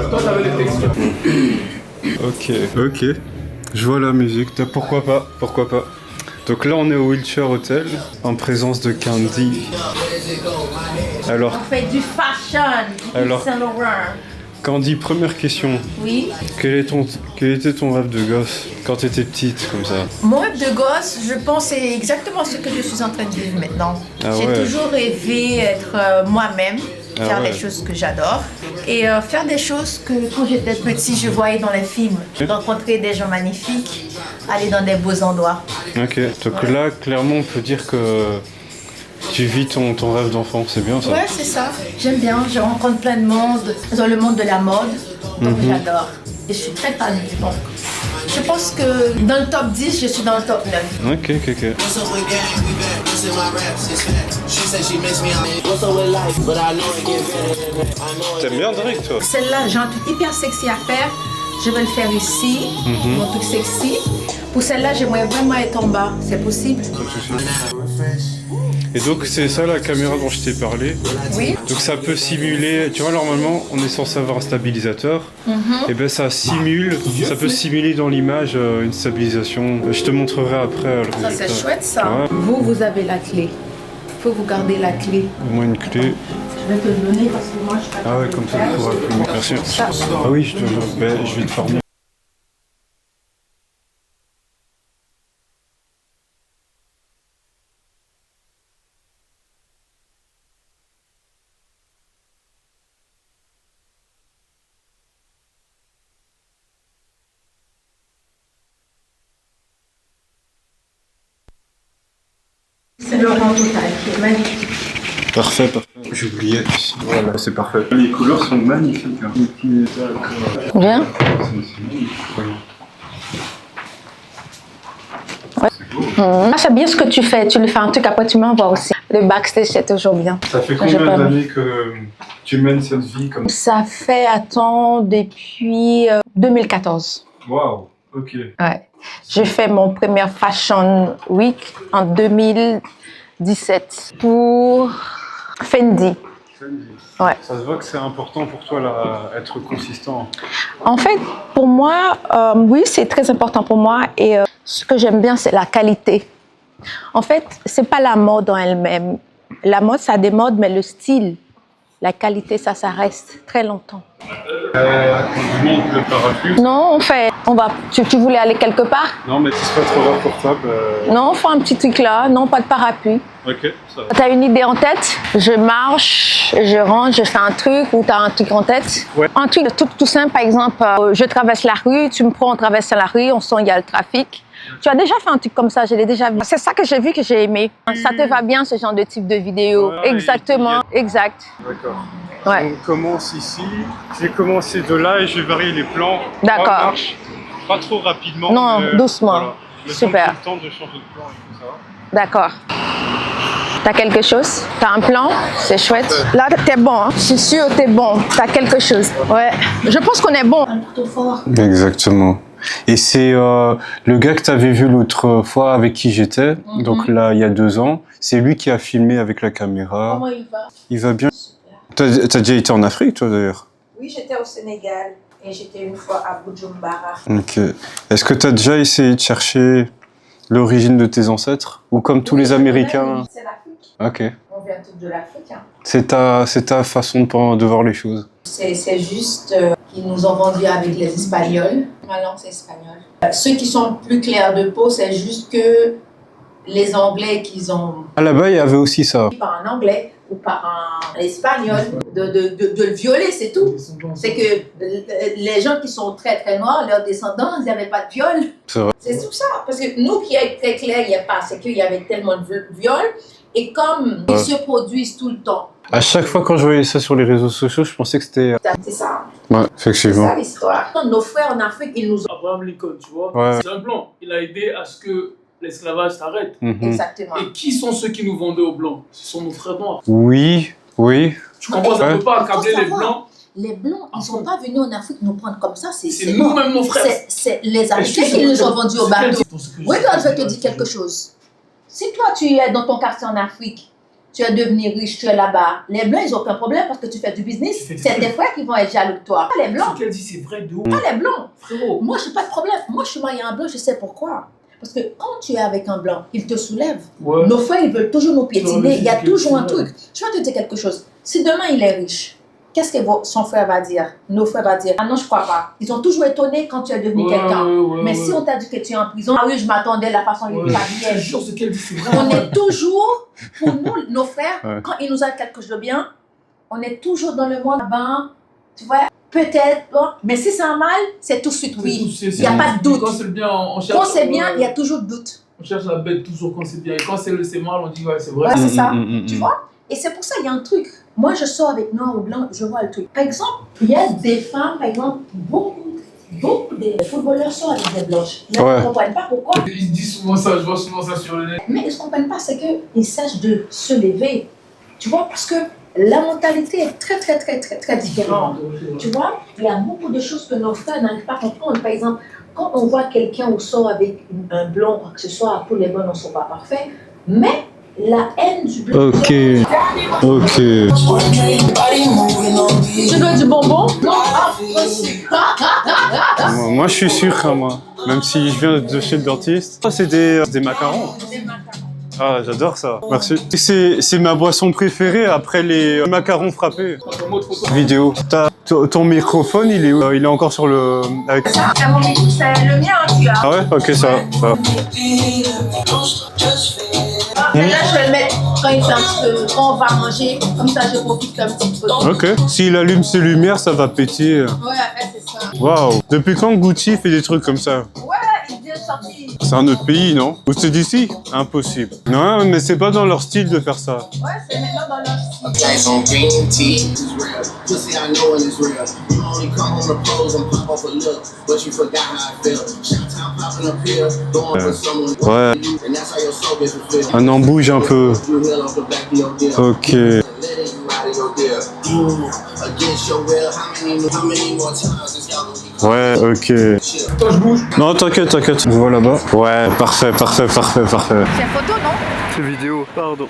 Toi, t'avais les textes. Ok. Je vois la musique. Pourquoi pas? Pourquoi pas? Donc là, on est au Wilshire Hotel, en présence de Candy. Alors, on fait du fashion, du Saint-Laurent. Candy, première question. Oui. Quel était ton rêve de gosse quand tu étais petite, comme ça? Mon rêve de gosse, je pense, c'est exactement ce que je suis en train de vivre maintenant. J'ai toujours rêvé être moi-même, faire les choses que j'adore et faire des choses que quand j'étais petit, je voyais dans les films. Rencontrer des gens magnifiques, aller dans des beaux endroits. Ok, donc là, clairement, on peut dire que tu vis ton rêve d'enfant, c'est bien ça? Ouais, c'est ça. J'aime bien, je rencontre plein de monde dans le monde de la mode, donc j'adore. Et je suis très fan, donc je pense que dans le top 10, je suis dans le top 9. Ok. T'aimes bien Drake, toi? Celle-là, j'ai un truc hyper sexy à faire. Je vais le faire ici, mon truc sexy. Pour celle-là, j'aimerais vraiment être en bas. C'est possible? Et donc c'est ça la caméra dont je t'ai parlé. Oui. Donc ça peut simuler, tu vois normalement on est censé avoir un stabilisateur. Et ben ça simule, ça peut simuler dans l'image une stabilisation. Je te montrerai après le résultat. Ça c'est chouette ça. Ouais. Vous avez la clé. Il faut vous garder la clé. Au moins une clé. Je vais te le donner parce que moi je suis pas. Ah ouais, comme ça tu pourras plus. Merci. Ah oui, je vais te former. C'est le rang total qui est magnifique. Parfait. J'oubliais. Voilà, c'est parfait. Les couleurs sont magnifiques. Hein. Bien. C'est bien ce que tu fais. Tu le fais un truc, après tu m'envoies aussi. Le backstage, c'est toujours bien. Ça fait combien d'années que tu mènes cette vie comme ça? Ça fait, depuis 2014. Waouh, ok. Ouais. J'ai fait mon premier Fashion Week en 2017 pour Fendi. Ouais. Ça se voit que c'est important pour toi là, être consistant. En fait, pour moi, oui, c'est très important pour moi et ce que j'aime bien, c'est la qualité. En fait, c'est pas la mode en elle-même. La mode, ça démode, mais le style, la qualité, ça reste très longtemps. Tu montes le parapluie? Non, tu voulais aller quelque part? Non, mais si c'est pas trop confortable. Non, on fait un petit truc là. Non, pas de parapluie. Ok, ça va. T'as une idée en tête? Je marche, je rentre, je fais un truc ou t'as un truc en tête? Ouais. Un truc tout simple, par exemple, je traverse la rue, tu me prends, on traverse la rue, on sent il y a le trafic. Tu as déjà fait un truc comme ça, je l'ai déjà vu. C'est ça que j'ai vu, que j'ai aimé. Ça te va bien, ce genre de type de vidéo? Ouais, exactement, exact. D'accord. Ouais. On commence ici. Je vais commencer de là et je vais varier les plans. D'accord. Marche. Pas trop rapidement. Non, mais, doucement. Voilà. Super. Le temps de changer de plan et tout ça. D'accord. T'as quelque chose? T'as un plan? C'est chouette. Là, t'es bon, hein? Je suis sûre, t'es bon. T'as quelque chose. Ouais. Je pense qu'on est bon. Un couteau fort. Exactement. Et c'est le gars que tu avais vu l'autre fois avec qui j'étais, donc là, il y a 2 ans. C'est lui qui a filmé avec la caméra. Comment il va? Il va bien. T'as déjà été en Afrique, toi, d'ailleurs? Oui, j'étais au Sénégal et j'étais une fois à Bujumbura. Ok. Est-ce que tu as déjà essayé de chercher l'origine de tes ancêtres? Ou comme tous les Américains? C'est l'Afrique. Ok. On vient tous de l'Afrique. Hein. C'est ta façon de voir les choses. C'est juste qu'ils nous ont vendu avec les Espagnols. Ma langue, c'est espagnol. Ceux qui sont plus clairs de peau, c'est juste que les Anglais qu'ils ont... Ah, là-bas, il y avait aussi ça. Par un Anglais ou par un Espagnol, de le violer, c'est tout. C'est que les gens qui sont très très noirs, leurs descendants, ils n'avaient pas de viol. C'est vrai. C'est tout ça. Parce que nous qui est très clair, il n'y a pas. C'est qu'il y avait tellement de viols. Et comme ils se produisent tout le temps. À chaque fois quand je voyais ça sur les réseaux sociaux, je pensais que c'était... C'est ça. Ouais, C'est effectivement. ça l'histoire. Nos frères en Afrique, ils nous ont... Abraham Lincoln, tu vois, Ouais. c'est un blanc. Il a aidé à ce que l'esclavage s'arrête. Exactement. Et qui sont ceux qui nous vendaient aux blancs? Ce sont nos frères noirs. Oui. Tu comprends, ça ne Ouais. peut pas accabler les blancs. Les Blancs, ils ne sont pas venus en Afrique nous prendre comme ça. C'est nous-mêmes nos frères. C'est les Africains qui nous ont vendus au bateau. Oui, toi, je vais te dire quelque chose. Si toi, tu es dans ton quartier en Afrique tu es devenu riche, tu es là-bas. Les blancs, ils n'ont aucun problème parce que tu fais du business. C'est tes frères qui vont être jaloux de toi. Pas les blancs. Ce qu'elle dit, c'est vrai de ouf. Pas les blancs. Frérot. Moi, je n'ai pas de problème. Moi, je suis mariée à un blanc, je sais pourquoi. Parce que quand tu es avec un blanc, il te soulève. Ouais. Nos frères, ils veulent toujours nous piétiner. Il y a c'est toujours un vrai. truc. Je vais te dire quelque chose. Si demain, il est riche, qu'est-ce que son frère va dire? Nos frères vont dire, ah non, je crois pas. Ils ont toujours étonné quand tu es devenu quelqu'un. Mais si on t'a dit que tu es en prison, ah oui, je m'attendais à la façon dont il Je te t'habillait. jure, ce qu'elle dit, c'est vrai. On est toujours, pour nous, nos frères, Ouais. quand ils nous ont quelque chose de bien, on est toujours dans le monde ben, tu vois, peut-être, bon, mais si c'est un mal, c'est tout de suite oui. Il n'y a pas de doute. Quand c'est le bien, on cherche. Quand c'est bien, il y a toujours de doute. On cherche la bête toujours quand c'est bien. Et quand c'est mal, on dit ouais, c'est vrai. Ouais, c'est ça. Tu vois? Et c'est pour ça qu'il y a un truc. Moi, je sors avec noir ou blanc, je vois le truc. Par exemple, il y a des femmes, par exemple, beaucoup des footballeurs sortent avec des blanches. Mais Ouais. ils ne comprennent pas pourquoi. Ils disent souvent ça, je vois souvent ça sur le net. Mais ils ne comprennent pas, c'est qu'ils sachent de se lever. Tu vois, parce que la mentalité est très, très, très, très, très différente. Tu vois, il y a beaucoup de choses que nos frères n'arrivent pas à comprendre. Par exemple, quand on voit quelqu'un au sort avec un blanc, quoi que ce soit, tous les blancs ne sont pas parfaits, mais la haine du blanc. Ok. Ok. Tu veux du bonbon? Non, Moi, je suis sûr, hein, moi. Même si je viens de chez le dentiste. Ça, c'est des macarons. Ah, j'adore ça. Merci. C'est ma boisson préférée après les macarons frappés. Vidéo. Ton microphone, il est où? Il est encore sur le... Avec... c'est le mien, tu as. Ah ouais? Ok, ça va. Là, je vais le mettre quand il fait un petit peu, quand on va manger, comme ça je profite un petit peu. Ok. S'il allume ses lumières, ça va péter. Ouais, c'est ça. Waouh. Depuis quand Gucci fait des trucs comme ça? Ouais, il vient de sortir. C'est un autre pays, non? Ou c'est d'ici? Impossible. Non, mais c'est pas dans leur style de faire ça. Ouais, c'est maintenant dans leur style. Dice on green tea. Pussy, I know it is real. You only come on the pros and pop off a look, but you forgot how I feel. Shot-town popping up here, going for someone. Ouais. And that's how your soul gets fulfilled. Un en bouge un peu. You heal off the back of your deal. Ok. Letting you out of your deal. Against your will, how many more times is y'all gonna be Ouais, ok. Toi, je bouge. Non, t'inquiète, t'inquiète. Je vois là-bas. Ouais, parfait, parfait, parfait, parfait. C'est photo, non? C'est vidéo, pardon.